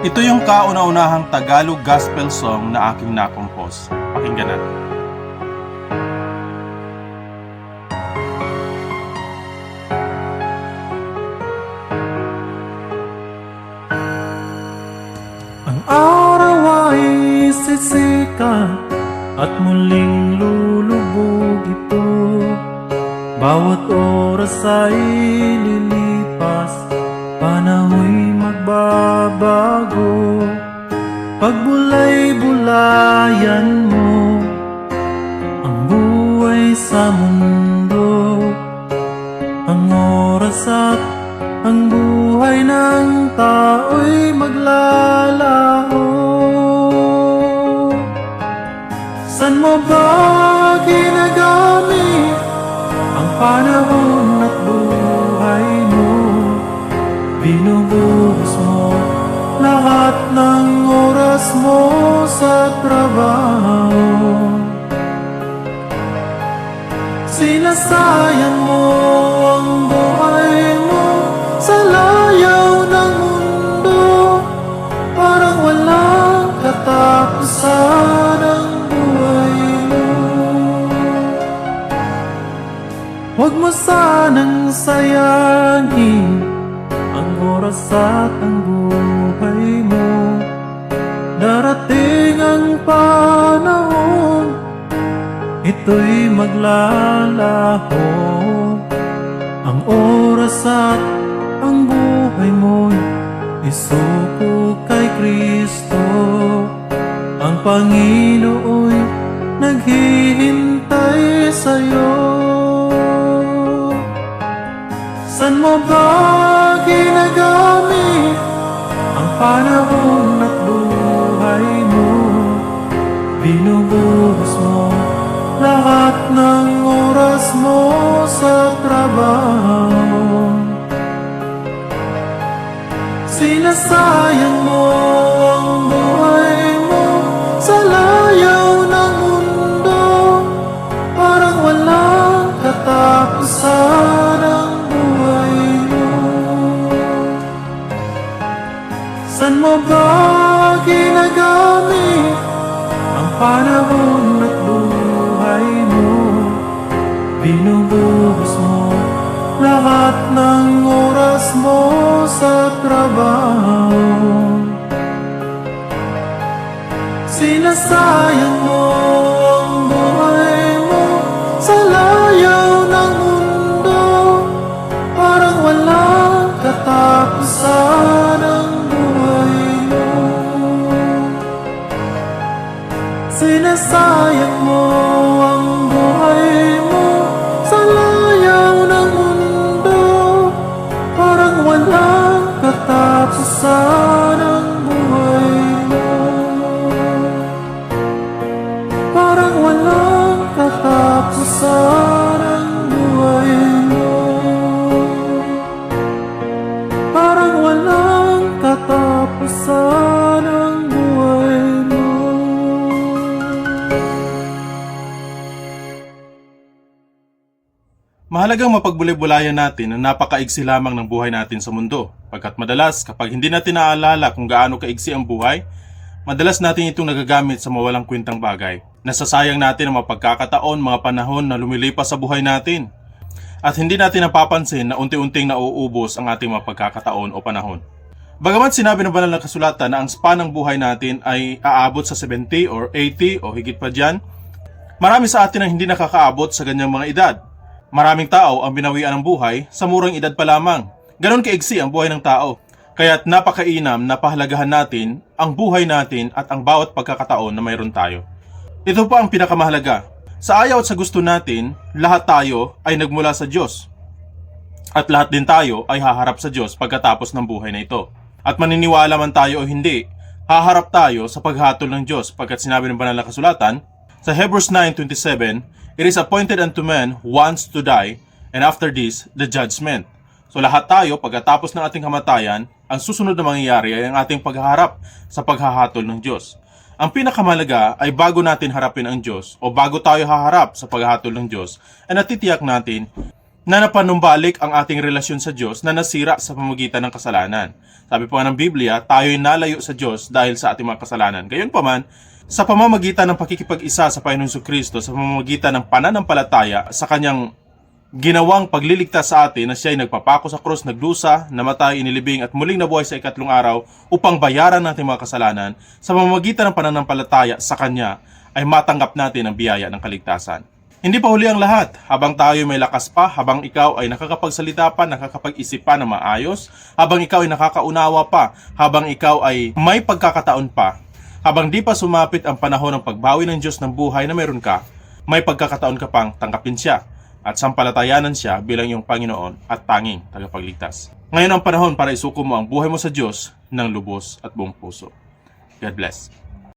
Ito yung kauna-unahang Tagalog gospel song na aking nakompose. Pakinggan natin. Ang araw ay sisikat at muling lulubog ito. Bawat oras ay lilipas, panaho'y magbabago. Pagbulay-bulayan mo ang buhay sa mundo. Ang oras at ang buhay ng tao'y maglalaho. San mo ba ginagamit ang panahon at buhay mo? Binubuhos mo lahat ng oras mo sa trabaho. Sinasayang mo ang buhay mo sa layaw ng mundo. Parang walang katapusan ang buhay mo. Huwag mo sanang sayangin ang oras at ang buhay mo. Darating ang panahon, ito'y maglalaho. Ang oras at ang buhay mo'y isuko kay Kristo. Ang Panginoo'y naghihintay sa'yo. San mo ba ginagamit ang panahon at buhay mo? Binubuhos mo lahat ng oras mo sa trabaho. Sinasayang mo ang buhay mo sa layaw ng mundo. Parang walang katapusan ang buhay mo. San mo ba ginagamit ang panahon at buhay mo? Binubuhos mo lahat ng oras mo sa trabaho. Sinasayang mo ang buhay mo sa layaw ng mundo. Parang walang katapusan ang buhay mo. Sinasayang mo ang buhay mo sa layaw ng mundo. Parang walang katapusan ang buhay mo. Parang walang katapusan ang buhay mo. Parang walang katapusan ang buhay mo. Mahalagang mapagbulay-bulayan natin na napakaigsi lamang ng buhay natin sa mundo. Pagkat madalas, kapag hindi natin naaalala kung gaano kaigsi ang buhay, madalas natin itong nagagamit sa mawalang kwentang bagay. Nasasayang natin ang mga pagkakataon, mga panahon na lumilipas sa buhay natin. At hindi natin napapansin na unti-unting nauubos ang ating mga pagkakataon o panahon. Bagamat sinabi ng banal na kasulatan na ang span ng buhay natin ay aabot sa 70 or 80 o higit pa dyan, marami sa atin ang hindi nakakaabot sa ganyang mga edad. Maraming tao ang binawian ng buhay sa murang edad pa lamang. Ganon kaigsi ang buhay ng tao. Kaya't napakainam na pahalagahan natin ang buhay natin at ang bawat pagkakataon na mayroon tayo. Ito pa ang pinakamahalaga. Sa ayaw at sa gusto natin, lahat tayo ay nagmula sa Diyos. At lahat din tayo ay haharap sa Diyos pagkatapos ng buhay na ito. At maniniwala man tayo o hindi, haharap tayo sa paghatol ng Diyos pagkat sinabi ng banal na kasulatan sa Hebrews 9:27, "It is appointed unto men once to die, and after this, the judgment." So lahat tayo, pagkatapos ng ating kamatayan, ang susunod na mangyayari ay ang ating paghaharap sa paghahatol ng Diyos. Ang pinakamahalaga ay bago natin harapin ang Diyos o bago tayo haharap sa paghatol ng Diyos, ay natitiyak natin na napanumbalik ang ating relasyon sa Diyos na nasira sa pamamagitan ng kasalanan. Sabi po nga ng Biblia, tayo'y nalayo sa Diyos dahil sa ating mga kasalanan. Gayunpaman, sa pamamagitan ng pakikipag-isa sa Panginoon Jesucristo, sa pamamagitan ng pananampalataya sa kanyang ginawang pagliligtas sa atin na siya'y nagpapako sa krus, nagdusa, namatay, inilibing at muling nabuhay sa ikatlong araw upang bayaran natin mga kasalanan, sa pamamagitan ng pananampalataya sa Kanya ay matanggap natin ang biyaya ng kaligtasan. Hindi pa huli ang lahat. Habang tayo may lakas pa, habang ikaw ay nakakapagsalita pa, nakakapag-isip pa na maayos, habang ikaw ay nakakaunawa pa, habang ikaw ay may pagkakataon pa, habang di pa sumapit ang panahon ng pagbawi ng Diyos ng buhay na meron ka, may pagkakataon ka pang tanggapin siya at sampalatayanan siya bilang iyong Panginoon at tanging tagapagligtas. Ngayon ang panahon para isuko mo ang buhay mo sa Diyos ng lubos at buong puso. God bless.